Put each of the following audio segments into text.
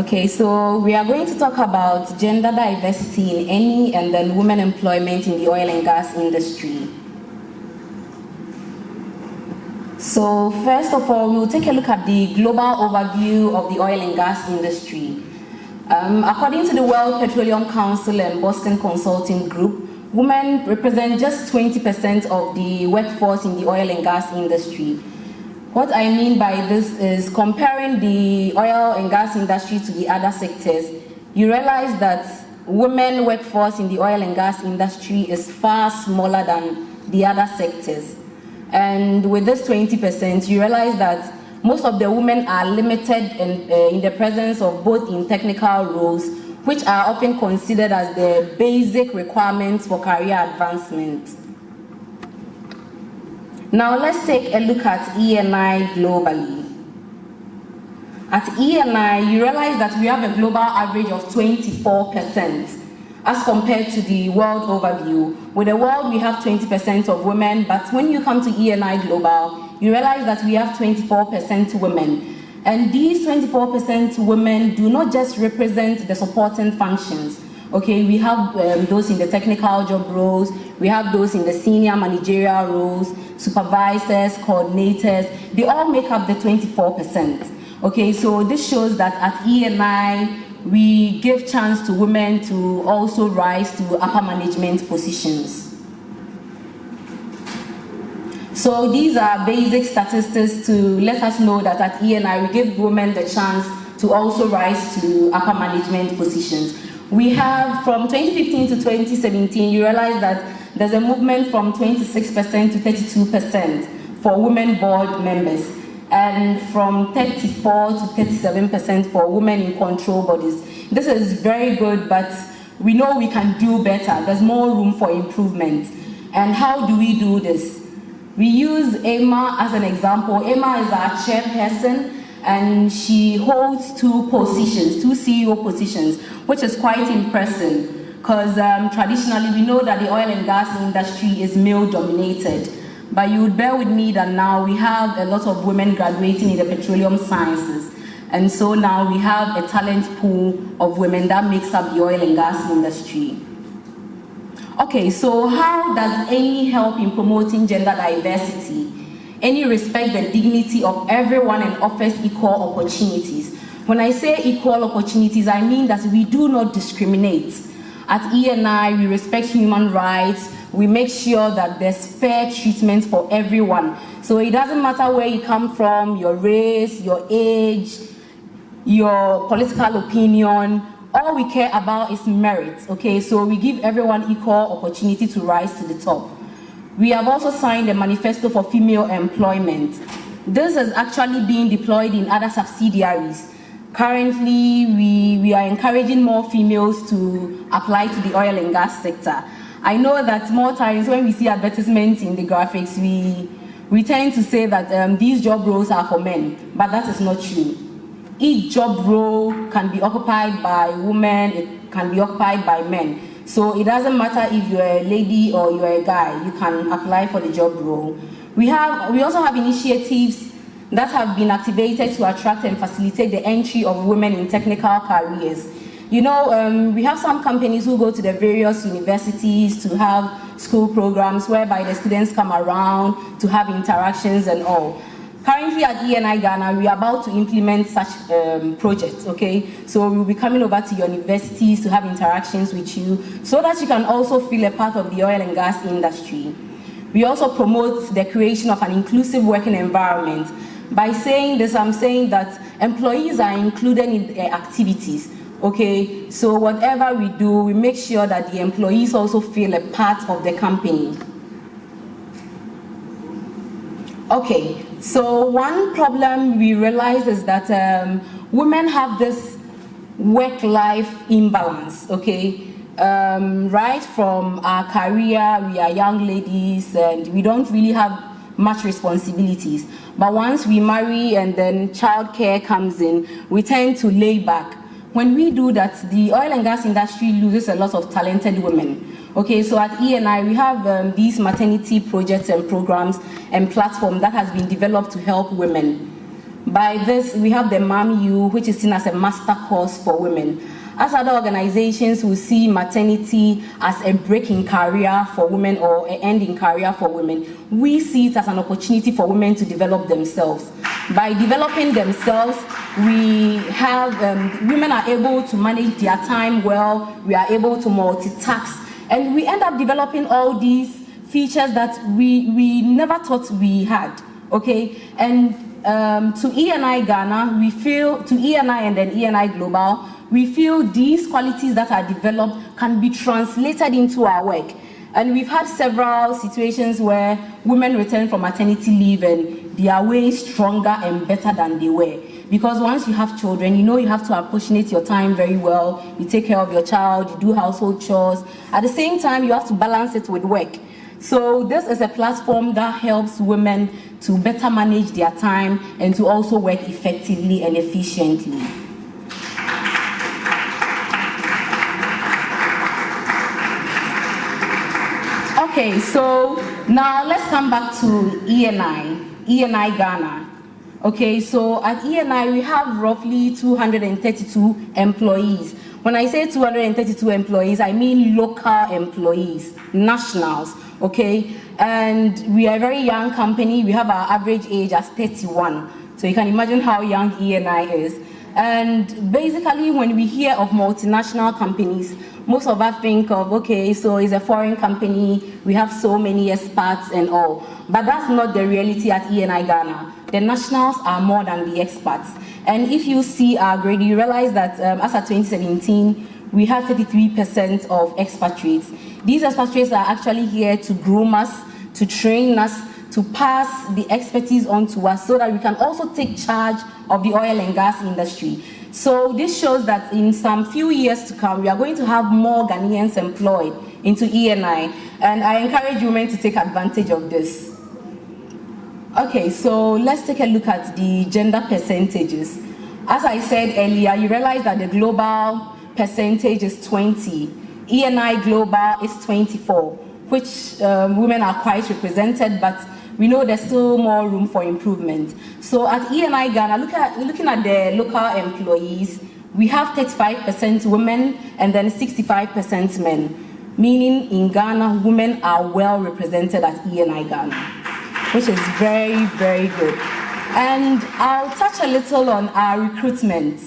Okay, so we are going to talk about gender diversity in ENI and then women employment in the oil and gas industry. So first of all, we will take a look at the global overview of the oil and gas industry. According to the World Petroleum Council and Boston Consulting Group, women represent just 20% of the workforce in the oil and gas industry. What I mean by this is comparing the oil and gas industry to the other sectors, you realize that women workforce in the oil and gas industry is far smaller than the other sectors. And with this 20%, you realize that most of the women are limited in the presence of both in technical roles, which are often considered as the basic requirements for career advancement. Now let's take a look at ENI globally. At ENI, you realize that we have a global average of 24% as compared to the world overview. With the world, we have 20% of women, but when you come to ENI global, you realize that we have 24% women. And these 24% women do not just represent the supporting functions. Okay, we have those in the technical job roles, we have those in the senior managerial roles, supervisors, coordinators, they all make up the 24%. Okay, so this shows that at ENI, we give chance to women to also rise to upper management positions. So these are basic statistics to let us know that at ENI, we give women the chance to also rise to upper management positions. We have from 2015 to 2017, you realize that there's a movement from 26% to 32% for women board members, and from 34 to 37% for women in control bodies. This is very good, but we know we can do better. There's more room for improvement. And how do we do this? We use Emma as an example. Emma is our chairperson, and she holds two CEO positions, which is quite impressive because traditionally we know that the oil and gas industry is male-dominated. But you would bear with me that now we have a lot of women graduating in the petroleum sciences. And so now we have a talent pool of women that makes up the oil and gas industry. Okay, so how does ENI help in promoting gender diversity? ENI respects the dignity of everyone and offers equal opportunities. When I say equal opportunities, I mean that we do not discriminate. At ENI, we respect human rights. We make sure that there's fair treatment for everyone. So it doesn't matter where you come from, your race, your age, your political opinion. All we care about is merit, okay? So we give everyone equal opportunity to rise to the top. We have also signed a manifesto for female employment. This is actually being deployed in other subsidiaries. Currently, we are encouraging more females to apply to the oil and gas sector. I know that more times when we see advertisements in the graphics, we tend to say that these job roles are for men, but that is not true. Each job role can be occupied by women, it can be occupied by men. So it doesn't matter if you're a lady or you're a guy, you can apply for the job role. We also have initiatives that have been activated to attract and facilitate the entry of women in technical careers. You know, we have some companies who go to the various universities to have school programs whereby the students come around to have interactions and all. Currently at ENI Ghana, we are about to implement such projects, okay? So we'll be coming over to universities to have interactions with you so that you can also feel a part of the oil and gas industry. We also promote the creation of an inclusive working environment. By saying this, I'm saying that employees are included in the activities, okay? So whatever we do, we make sure that the employees also feel a part of the company. Okay, so one problem we realize is that women have this work-life imbalance, okay? Right from our career, we are young ladies and we don't really have much responsibilities. But once we marry and then childcare comes in, we tend to lay back. When we do that, the oil and gas industry loses a lot of talented women. Okay, so at ENI, we have these maternity projects and programs and platforms that has been developed to help women. By this, we have the WAIMM, which is seen as a master course for women. As other organizations will see maternity as a break in career for women or an end in career for women, we see it as an opportunity for women to develop themselves. By developing themselves, we have, women are able to manage their time well, we are able to multitask, and we end up developing all these features that we never thought we had, okay? And to ENI Ghana, we feel, to ENI and then ENI Global, we feel these qualities that are developed can be translated into our work. And we've had several situations where women return from maternity leave and they are way stronger and better than they were. Because once you have children, you know you have to apportionate your time very well. You take care of your child, you do household chores. At the same time, you have to balance it with work. So this is a platform that helps women to better manage their time and to also work effectively and efficiently. Okay, so now let's come back to ENI Ghana. Okay, so at ENI we have roughly 232 employees. When I say 232 employees, I mean local employees, nationals, okay? And we are a very young company. We have our average age as 31. So you can imagine how young ENI is. And basically when we hear of multinational companies, most of us think of, okay, so it's a foreign company, we have so many expats and all. But that's not the reality at ENI Ghana. The nationals are more than the expats. And if you see our grade, you realize that as of 2017, we have 33% of expatriates. These expatriates are actually here to groom us, to train us, to pass the expertise on to us so that we can also take charge of the oil and gas industry. So this shows that in some few years to come, we are going to have more Ghanaians employed into ENI, and I encourage women to take advantage of this. Okay, so let's take a look at the gender percentages. As I said earlier, you realize that the global percentage is 20. ENI Global is 24, which women are quite represented, but we know there's still more room for improvement. So at ENI Ghana, looking at the local employees, we have 35% women and then 65% men, meaning in Ghana, women are well represented at ENI Ghana, which is very, very good. And I'll touch a little on our recruitment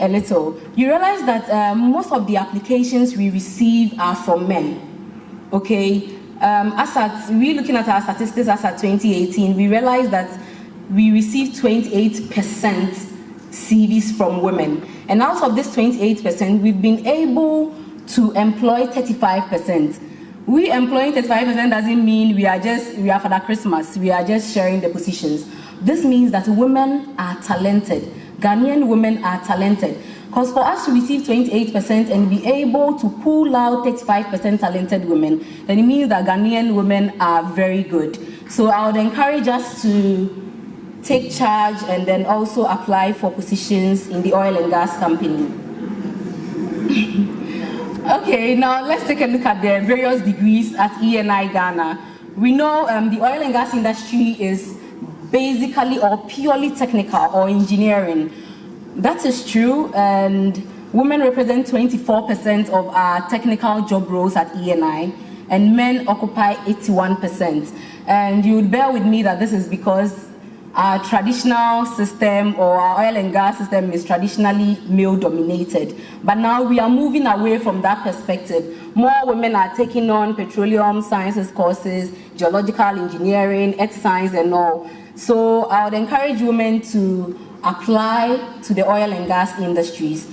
a little. You realize that most of the applications we receive are from men, okay? We're looking at our statistics as at 2018, we realized that we received 28% CVs from women. And out of this 28%, we've been able to employ 35%. We employing 35% doesn't mean we are Father Christmas, we are just sharing the positions. This means that women are talented. Ghanaian women are talented. Because for us to receive 28% and be able to pull out 35% talented women, then it means that Ghanaian women are very good. So I would encourage us to take charge and then also apply for positions in the oil and gas company. Okay, now let's take a look at the various degrees at ENI Ghana. We know the oil and gas industry is basically or purely technical or engineering. That is true, and women represent 24% of our technical job roles at ENI, and men occupy 81%. And you would bear with me that this is because our traditional system or our oil and gas system is traditionally male-dominated. But now we are moving away from that perspective. More women are taking on petroleum sciences courses, geological engineering, earth science and all. So I would encourage women to apply to the oil and gas industries.